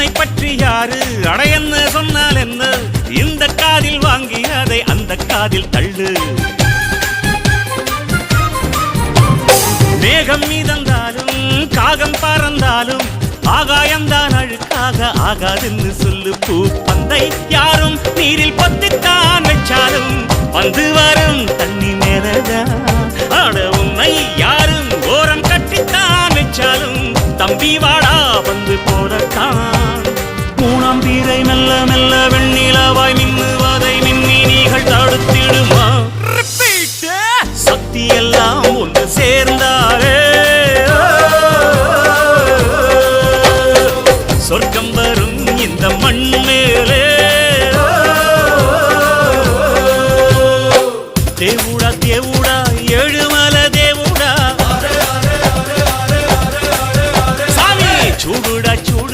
உன்னை பற்றி யாரு அடையன்னு சொன்னால் என்ன இந்த காதில் வாங்கி அதை அந்த காதில் தள்ளு மேகம் மீதந்தாலும் காகம் பறந்தாலும் ஆகாயம்தான் அழுக்காக ஆகாதுன்னு சொல்லு பூ பந்தை யாரும் நீரில் பொத்தித்தான் வச்சாலும் வந்து வரும் தண்ணி மேலதான் ஆட உன்னை யாரும் ஓரம் கட்டித்தான் வச்சாலும் தம்பி வாடா வந்து போடத்தான் மூணாம் பீரை மெல்ல மெல்ல வெண்ணிலவாய் மின்னுவதை மின்மினிகள் தடுத்திடுமா சக்தி எல்லாம் ஒன்று சேர்ந்தாரே சொர்க்கம் வரும்